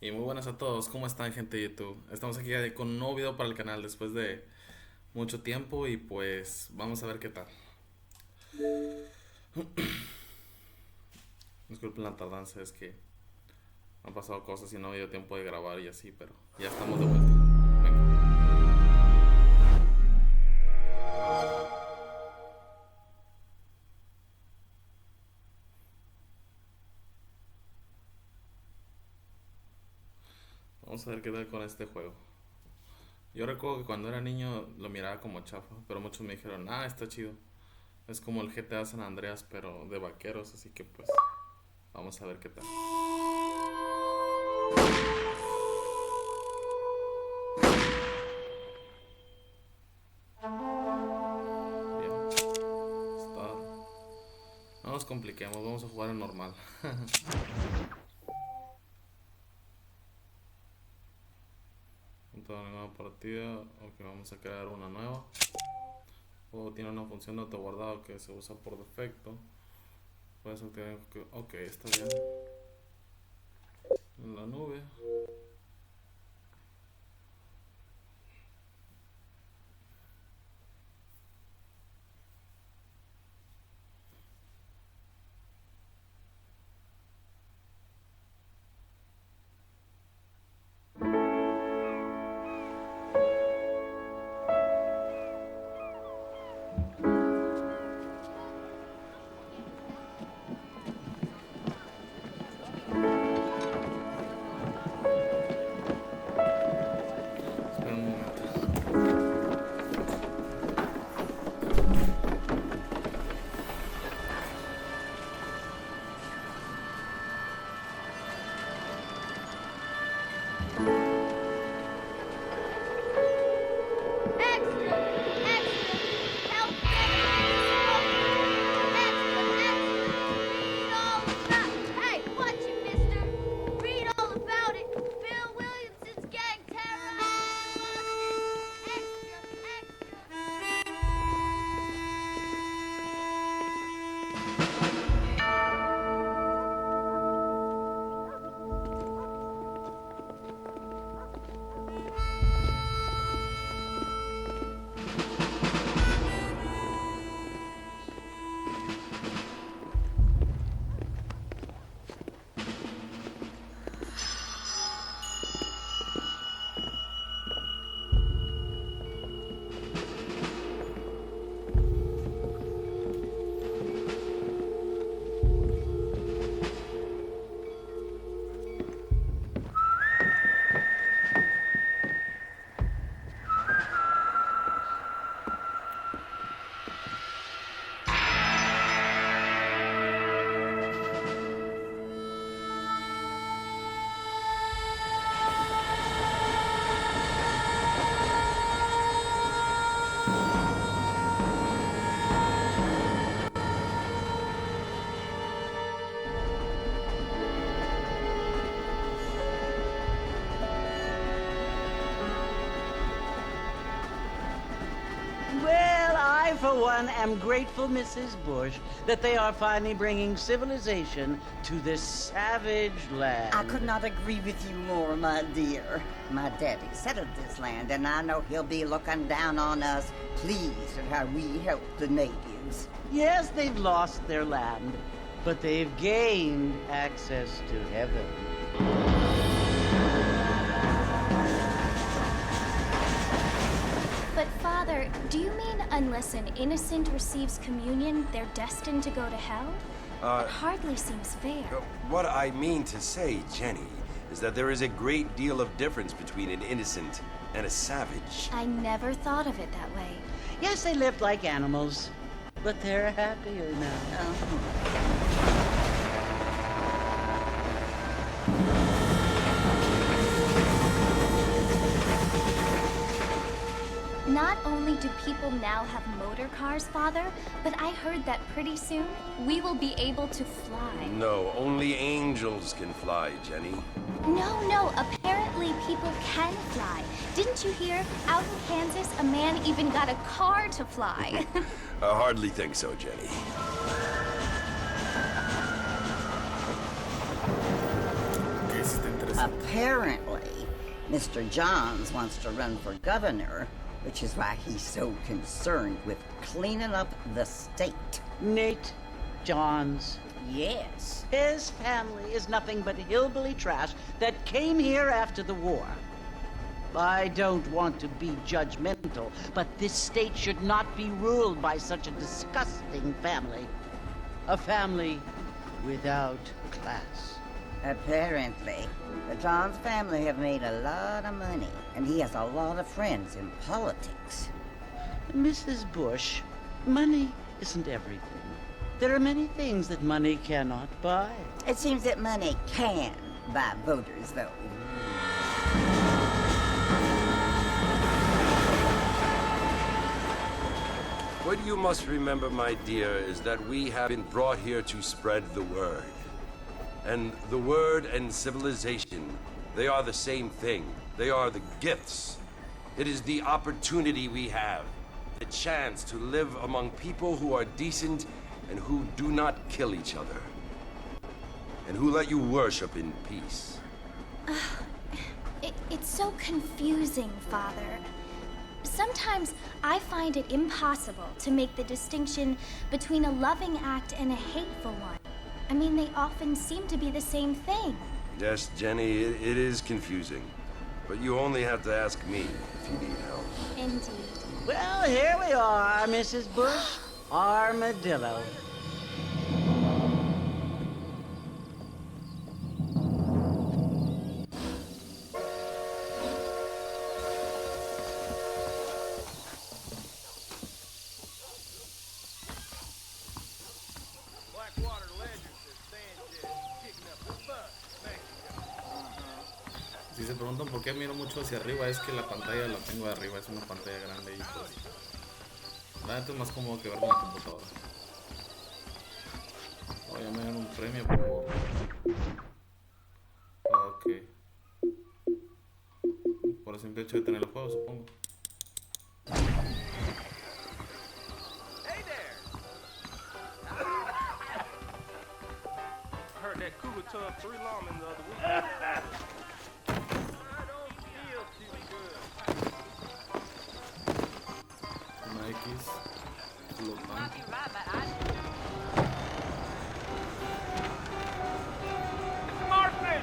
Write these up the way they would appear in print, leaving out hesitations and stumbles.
Y muy buenas a todos, ¿cómo están, gente de YouTube? Estamos aquí con un nuevo video para el canal después de mucho tiempo y pues vamos a ver qué tal. Disculpen la tardanza, es que han pasado cosas y no he habido tiempo de grabar y así, pero ya estamos de vuelta. Venga. Vamos a ver qué tal con este juego. Yo recuerdo que cuando era niño lo miraba como chafa, pero muchos me dijeron, ah, está chido. Es como el GTA San Andreas, pero de vaqueros, así que pues vamos a ver qué tal. Bien, start. No nos compliquemos, vamos a jugar en normal. Toda una nueva partida, ok, vamos a crear una nueva. O tiene una función de autoguardado que se usa por defecto. Puedes activar, ok, está bien. En la nube. Espera un momento. Extra! Extra! Help! Extra! Extra! Read all about it! Hey, watch it, mister! Read all about it! Bill Williamson's gang terrorized Extra! Extra! Well, I, for one, am grateful, Mrs. Bush, that they are finally bringing civilization to this savage land. I could not agree with you more, my dear. My daddy settled this land, and I know he'll be looking down on us, pleased at how we help the natives. Yes, they've lost their land, but they've gained access to heaven. But Father, do you mean unless an innocent receives communion, they're destined to go to hell? That hardly seems fair. What I mean to say, Jenny, is that there is a great deal of difference between an innocent and a savage. I never thought of it that way. Yes, they lived like animals, but they're happier now. Not only do people now have motor cars, Father, but I heard that pretty soon we will be able to fly. No, only angels can fly, Jenny. No, apparently people can fly. Didn't you hear? Out in Kansas, a man even got a car to fly. I hardly think so, Jenny. Ok, sí está interesante eso. Apparently, Mr. Johns wants to run for governor, which is why he's so concerned with cleaning up the state. Nate Johns. Yes. His family is nothing but hillbilly trash that came here after the war. I don't want to be judgmental, but this state should not be ruled by such a disgusting family. A family without class. Apparently, the Johns family have made a lot of money, and he has a lot of friends in politics. Mrs. Bush, money isn't everything. There are many things that money cannot buy. It seems that money can buy voters, though. What you must remember, my dear, is that we have been brought here to spread the word. And the word and civilization, they are the same thing. They are the gifts. It is the opportunity we have, the chance to live among people who are decent and who do not kill each other, and who let you worship in peace. It's so confusing, Father. Sometimes I find it impossible to make the distinction between a loving act and a hateful one. I mean, they often seem to be the same thing. Yes, Jenny, it is confusing. But you only have to ask me if you need help. Indeed. Well, here we are, Mrs. Bush. Armadillo. Si se preguntan por qué miro mucho hacia arriba, es que la pantalla la tengo de arriba, es una pantalla grande y pues la neta es más cómodo que ver con la computadora. Oh, ya me dan un premio por... Ok. Por el simple hecho de tener el juego, supongo. Hey there! I heard that cougar took 3 lawmen the other week. I don't feel too good. Una X flotante. Mr. Marston!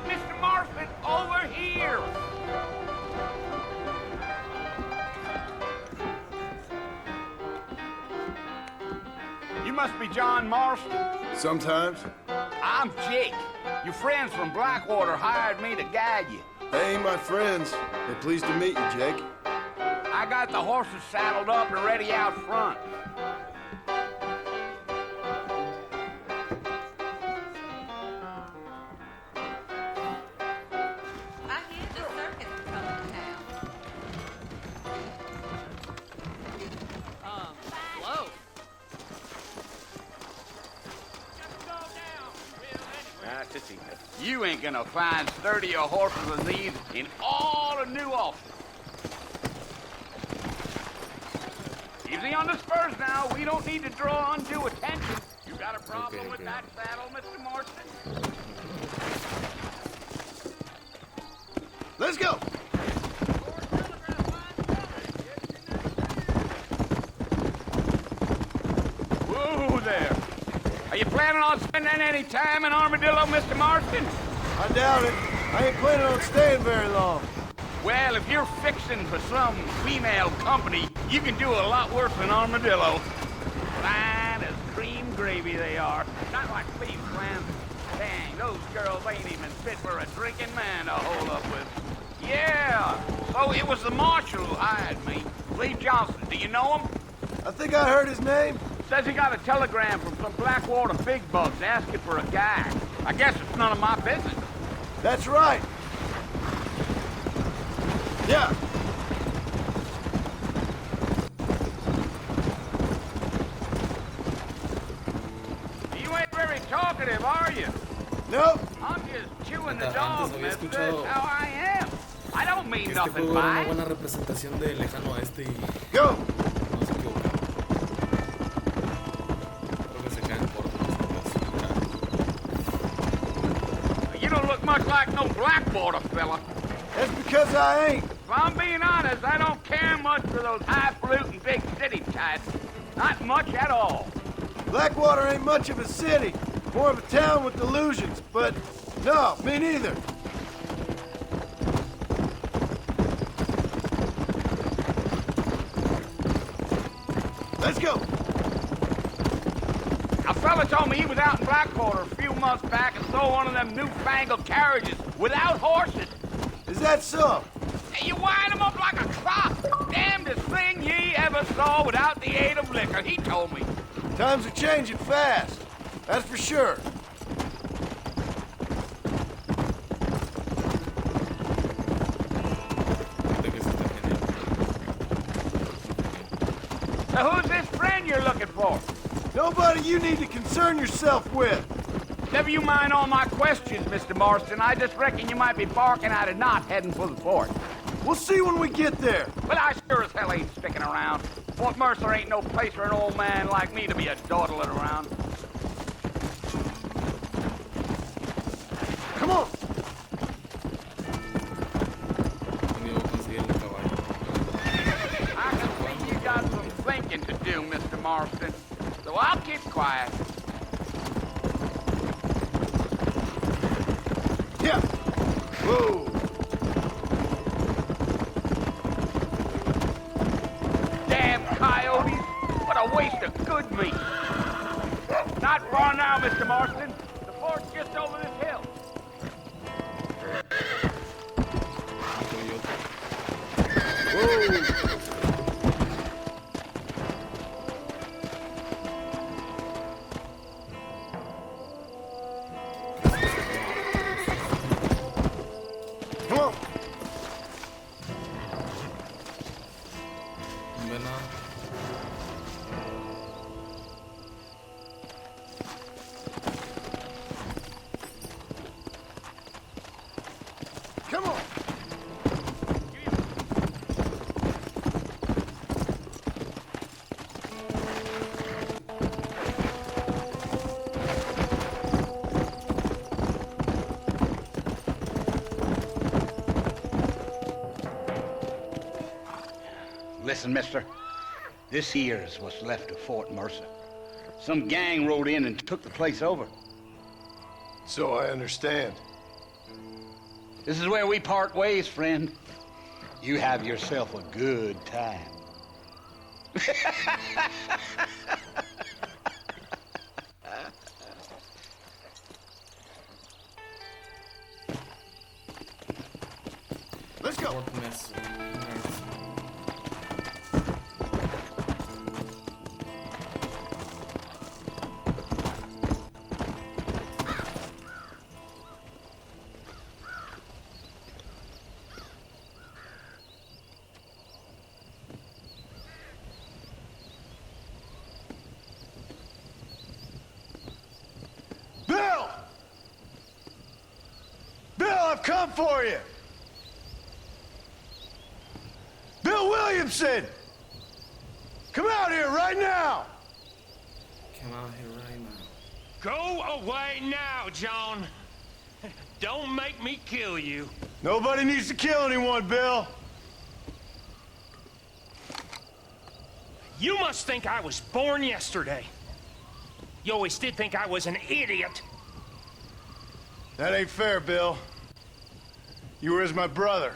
Mr. Marston, over here! You must be John Marston. Sometimes. I'm Jake. Your friends from Blackwater hired me to guide you. They ain't my friends. They're pleased to meet you, Jake. I got the horses saddled up and ready out front. I hear the circus is coming to town. Whoa. Now, Sissy, you ain't gonna find sturdier horses than these in all of New Ulster. Easy on the spurs now. We don't need to draw undue attention. You got a problem with that saddle, Mr. Marston? Let's go! Whoa there. Are you planning on spending any time in Armadillo, Mr. Marston? I doubt it. I ain't planning on staying very long. Well, if you're fixing for some female company, you can do a lot worse than Armadillo. Fine as cream gravy they are. Not like these plans. Dang, those girls ain't even fit for a drinking man to hold up with. Yeah, so it was the marshal who hired me. Lee Johnson, do you know him? I think I heard his name. Says he got a telegram from some Blackwater big bugs asking for a guy. I guess it's none of my business. That's right. Yeah. You ain't very talkative, are you? Nope. I'm just chewing the Antes dog, había mister. escuchado That's how I am. I don't mean que este nothing juego era by una it. buena representación de Lejano Oeste y Go. no se equivocan. Creo que se caen cortos. You don't look much like no Blackwater fella. That's because I ain't. If I'm being honest, I don't care much for those highfalutin big city types. Not much at all. Blackwater ain't much of a city. More of a town with delusions, but no, me neither. Let's go. A fella told me he was out in Blackwater a few months back and saw one of them newfangled carriages without horses. Is that so? Hey, you wind 'em up like a clock. Damnedest thing ye ever saw without the aid of liquor, he told me. Times are changing fast. That's for sure. Now who's this friend you're looking for? Nobody you need to concern yourself with. Never you mind all my questions, Mr. Marston. I just reckon you might be barking out a knot heading for the fort. We'll see when we get there. But I sure as hell ain't sticking around. Fort Mercer ain't no place for an old man like me to be a dawdling around. Come on. I can see you got some thinking to do, Mr. Marston. So I'll keep quiet. Yeah. Whoa. Damn coyotes! What a waste of good meat! Not far now, Mr. Marston. The fort's just over this hill. Whoa. Come on. Come on. Listen, mister. This here is what's left of Fort Mercer. Some gang rode in and took the place over. So I understand. This is where we part ways, friend. You have yourself a good time. Let's go. Bill! Bill, I've come for you! Bill Williamson! Come out here right now! Come out here right now. Go away now, John. Don't make me kill you. Nobody needs to kill anyone, Bill. You must think I was born yesterday. You always did think I was an idiot. That ain't fair, Bill. You were as my brother.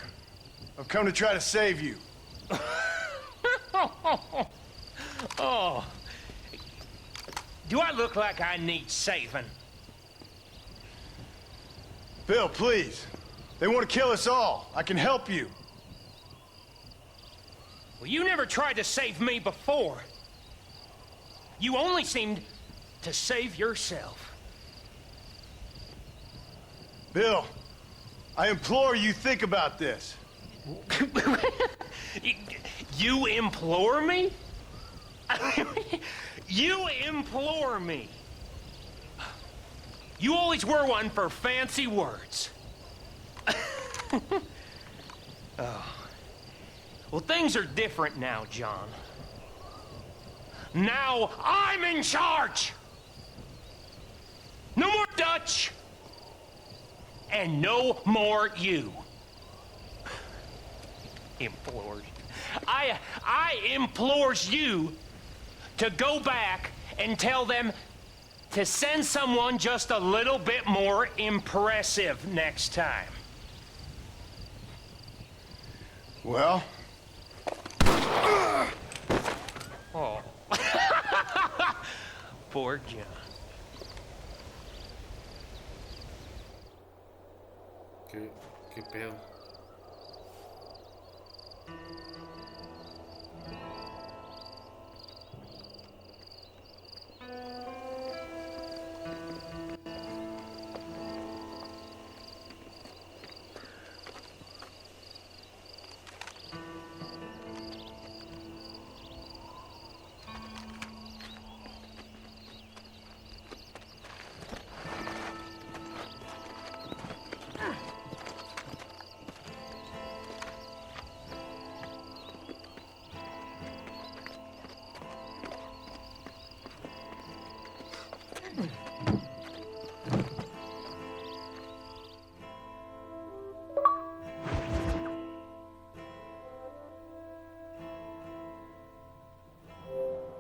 I've come to try to save you. Oh. Do I look like I need saving? Bill, please. They want to kill us all. I can help you. Well, you never tried to save me before. You only seemed to save yourself. Bill, I implore you think about this. You implore me? You implore me. You always were one for fancy words. Oh. Well, things are different now, John. Now I'm in charge. No more Dutch. and no more you. Implores. I implores you to go back and tell them to send someone just a little bit more impressive next time. Well? Oh. Poor John. ¿Qué pedo?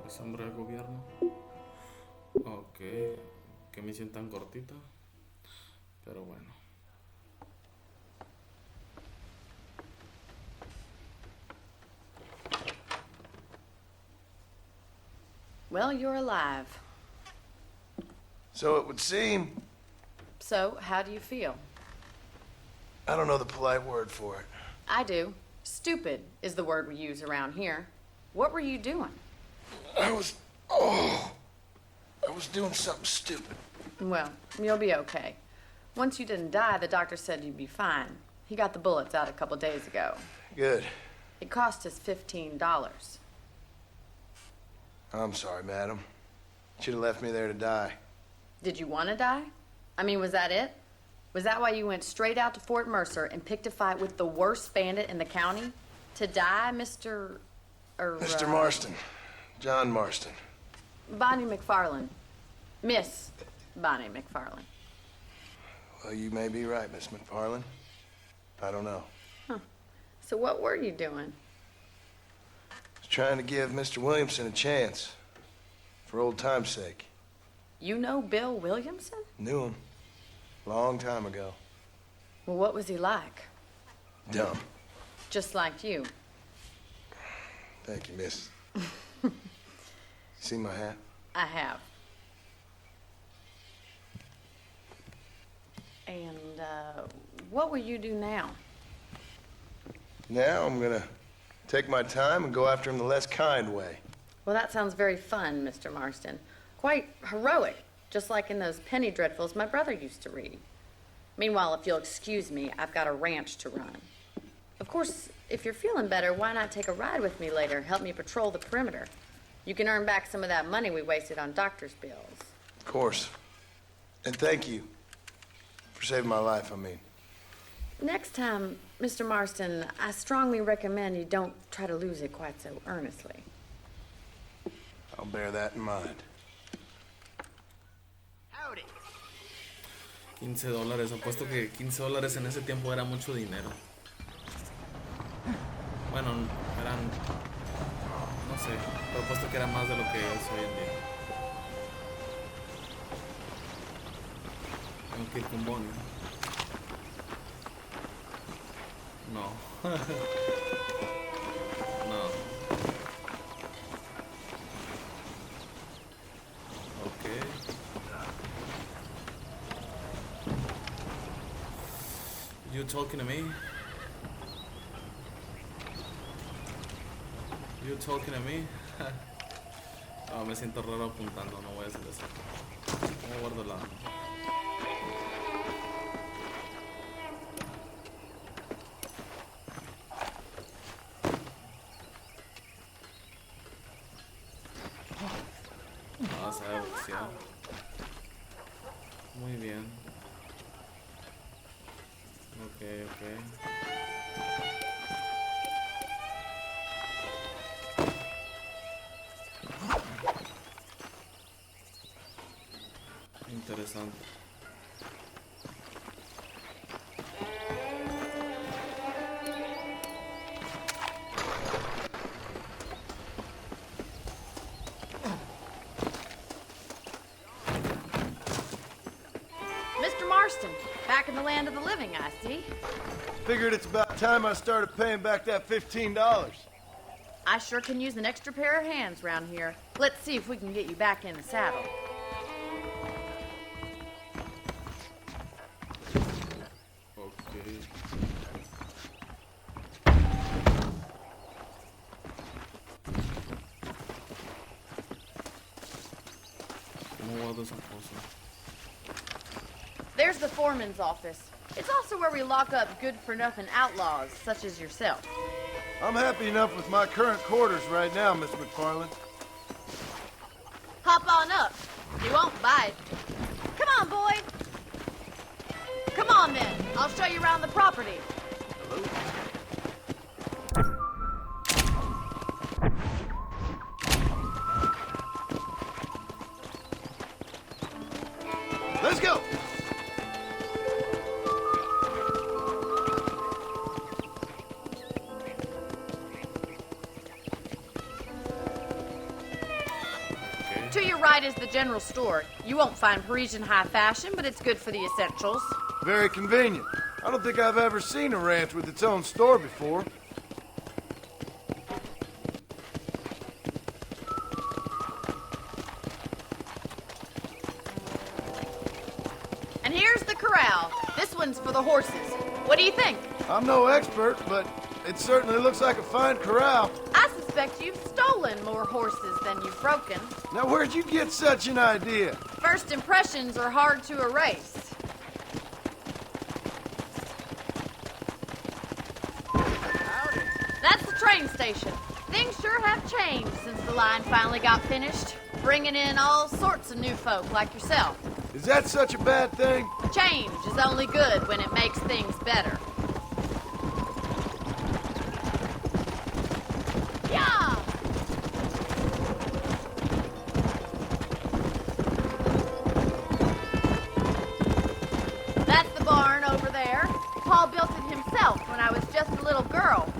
Sombra del gobierno. Ok. Qué misión tan cortita. Pero bueno. Well, you're alive. So it would seem. So, how do you feel? I don't know the polite word for it. I do. Stupid is the word we use around here. What were you doing? I was doing something stupid. Well, you'll be okay. Once you didn't die, the doctor said you'd be fine. He got the bullets out a couple days ago. Good. It cost us $15. I'm sorry, madam. Should have left me there to die. Did you want to die? I mean, was that it? Was that why you went straight out to Fort Mercer and picked a fight with the worst bandit in the county? To die, Mr. Mr. Marston. John Marston. Bonnie McFarland. Miss Bonnie McFarland. Well, you may be right, Miss McFarland. I don't know. Huh. So what were you doing? I was trying to give Mr. Williamson a chance. For old time's sake. You know Bill Williamson? Knew him. Long time ago. Well, what was he like? Dumb. Just like you. Thank you, miss. See my hat? I have. And, what will you do now? Now I'm gonna take my time and go after him the less kind way. Well, that sounds very fun, Mr. Marston. Quite heroic, just like in those penny dreadfuls my brother used to read. Meanwhile, if you'll excuse me, I've got a ranch to run. Of course, if you're feeling better, why not take a ride with me later? Help me patrol the perimeter. You can earn back some of that money we wasted on doctor's bills. Of course. And thank you for saving my life, I mean. Next time, Mr. Marston, I strongly recommend you don't try to lose it quite so earnestly. I'll bear that in mind. Howdy. $15. Apuesto que $15 en ese tiempo era mucho dinero. Bueno, eran... no sé, pero apuesto que era más de lo que es hoy en día. Tengo que ir con Bonnie. No. No. Okay. You talking to me? You talking to me? Oh, me siento raro apuntando, no voy a hacer eso. Voy a guardar la... Ah, sabe boxear. Muy bien. Ok, ok. Interesante. land of the living, I see. Figured it's about time I started paying back that $15. I sure can use an extra pair of hands round here. Let's see if we can get you back in the saddle. Okay. ¿Cómo guardo esa cosa? There's the foreman's office. It's also where we lock up good-for-nothing outlaws, such as yourself. I'm happy enough with my current quarters right now, Miss McFarland. Hop on up. You won't bite. Come on, boy. Come on, then. I'll show you around the property. Let's go! To your right is the general store. You won't find Parisian high fashion, but it's good for the essentials. Very convenient. I don't think I've ever seen a ranch with its own store before. And here's the corral. This one's for the horses. What do you think? I'm no expert, but it certainly looks like a fine corral. I suspect you've stolen more horses than you've broken. Now, where'd you get such an idea? First impressions are hard to erase. That's the train station. Things sure have changed since the line finally got finished, bringing in all sorts of new folk like yourself. Is that such a bad thing? Change is only good when it makes things better. Yeah! That's the barn over there. Paul built it himself when I was just a little girl.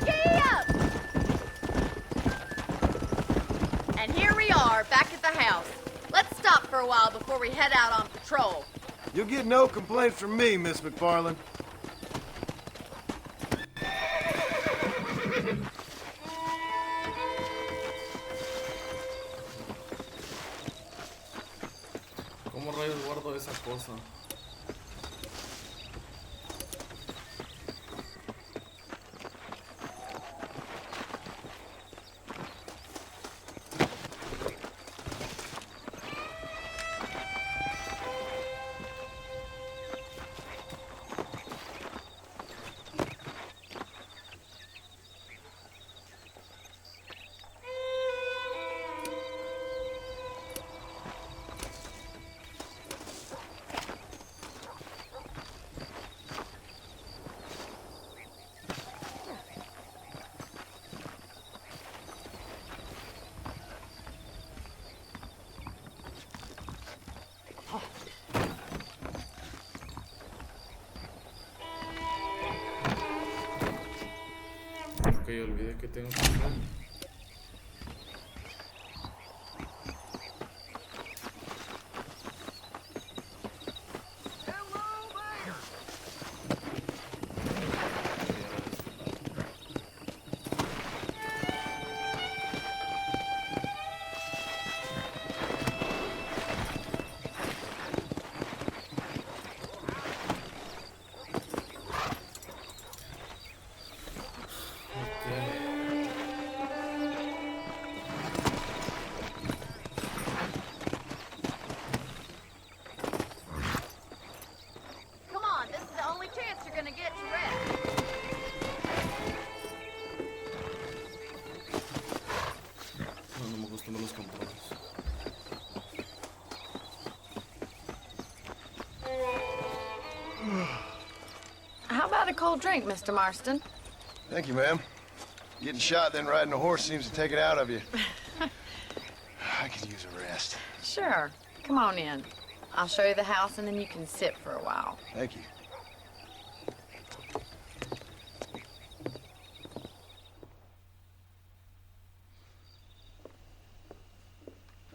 Giddy up! And here we are, back at the house. Let's stop for a while before we head out on patrol. You'll get no complaints from me, Miss McFarland. ¿Cómo rayos guardo esa cosa? Ok, olvidé que tengo que hacer. Come on, this is the only chance you're gonna get to rest. No, no me gustan los controles. How about a cold drink, Mr. Marston? Thank you, ma'am. Getting shot, then riding a horse seems to take it out of you. I could use a rest. Sure. Come on in. I'll show you the house and then you can sit for a while. Thank you.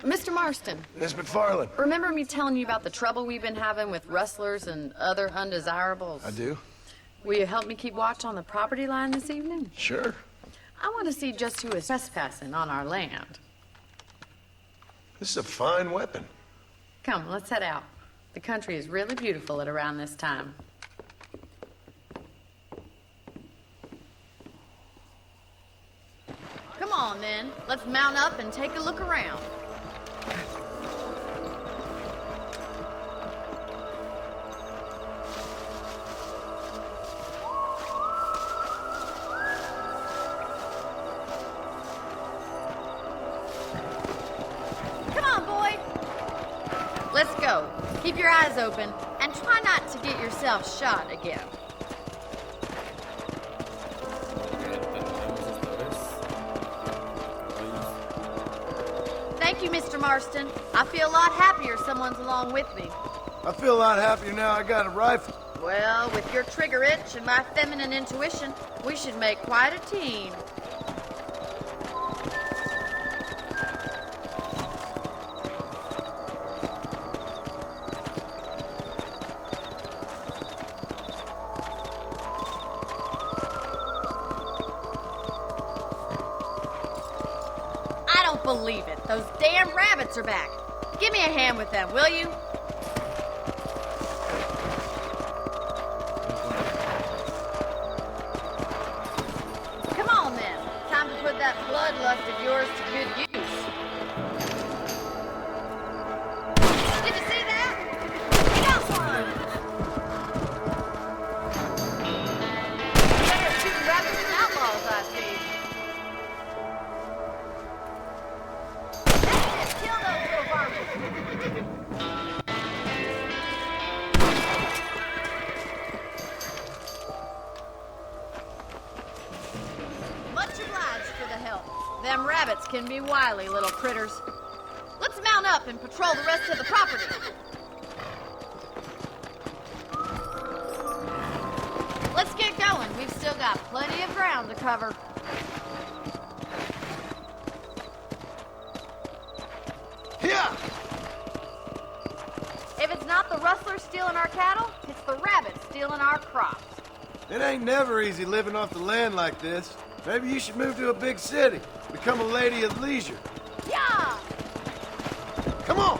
Mr. Marston, Miss McFarland. remember me telling you about the trouble we've been having with rustlers and other undesirables? I do. Will you help me keep watch on the property line this evening? Sure. I want to see just who is trespassing on our land. This is a fine weapon. Come, let's head out. The country is really beautiful at around this time. Come on, then. Let's mount up and take a look around. Come on, boy. Let's go. Keep your eyes open and try not to get yourself shot again. Thank you, Mr. Marston. I feel a lot happier someone's along with me. I feel a lot happier now I got a rifle. Well, with your trigger itch and my feminine intuition, we should make quite a team. I don't believe it. Those damn rabbits are back. Give me a hand with them, will you? Come on, then. Time to put that bloodlust of yours to good use. Did you see that? We got one! Better shooting rabbits and outlaws, I see. That's it. Kill those little varmints. Much obliged for the help. Them rabbits can be wily little critters. Let's mount up and patrol the rest of the property. Let's get going. We've still got plenty of ground to cover. Yeah! If it's not the rustlers stealing our cattle, it's the rabbits stealing our crops. It ain't never easy living off the land like this. Maybe you should move to a big city. Become a lady of leisure. Yeah! Come on!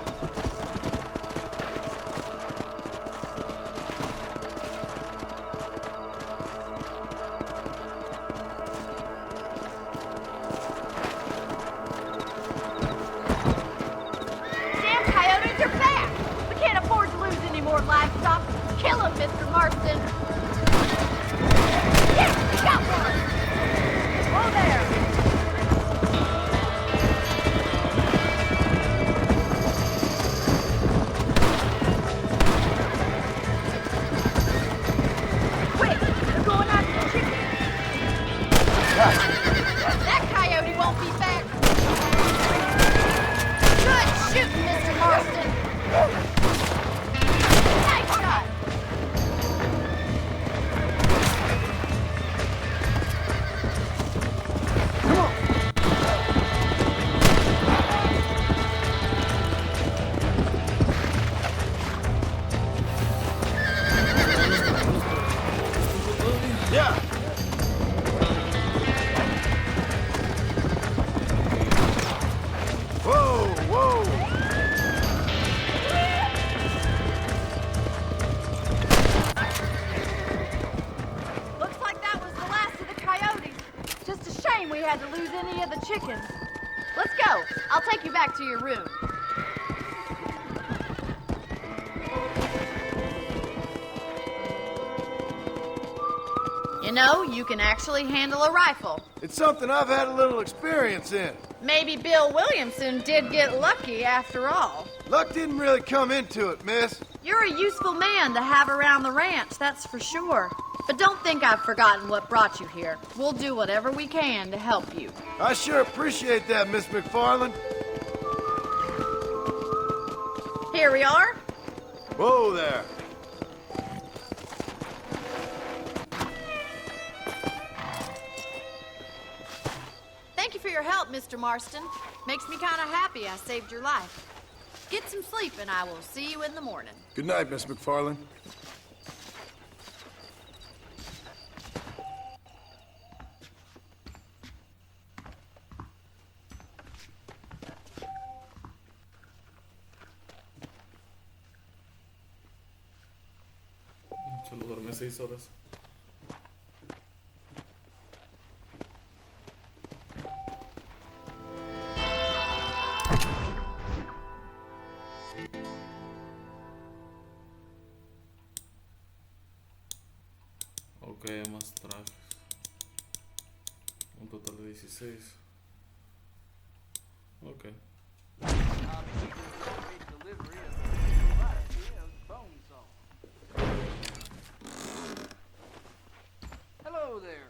Damn coyotes are back! We can't afford to lose any more livestock. Kill them, Mr. Marston! Yeah, we got one! Oh, there! Quick, they're going after the chicken. That coyote won't be back. Good shooting, Mr. Marston. Nice shot. Yeah! Whoa, whoa! Looks like that was the last of the coyotes. Just a shame we had to lose any of the chickens. Let's go. I'll take you back to your room. You know, you can actually handle a rifle. It's something I've had a little experience in. Maybe Bill Williamson did get lucky after all. Luck didn't really come into it, miss. You're a useful man to have around the ranch, that's for sure. But don't think I've forgotten what brought you here. We'll do whatever we can to help you. I sure appreciate that, Miss McFarland. Here we are. Whoa there. Thank you for your help, Mr. Marston. Makes me kind of happy I saved your life. Get some sleep, and I will see you in the morning. Good night, Miss McFarlane. Solo dormí 6 horas. Ok, más trajes. Un total de 16. Ok. Hello there.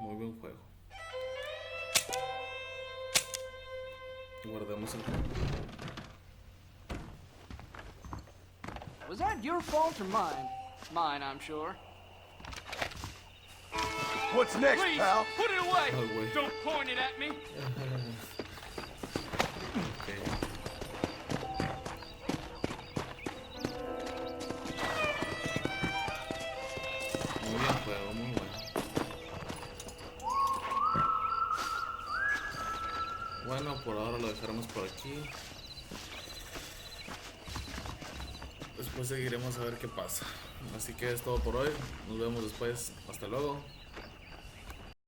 Muy buen juego. Guardemos el juego. Was that your fault or mine? Mine, I'm sure. What's next, Please, pal? put it away! Oh, güey. Don't point it at me! Ok. Muy bien juego, muy bueno. Bueno, por ahora lo dejaremos por aquí. Después seguiremos a ver qué pasa. Así que es todo por hoy. Nos vemos después. Hasta luego.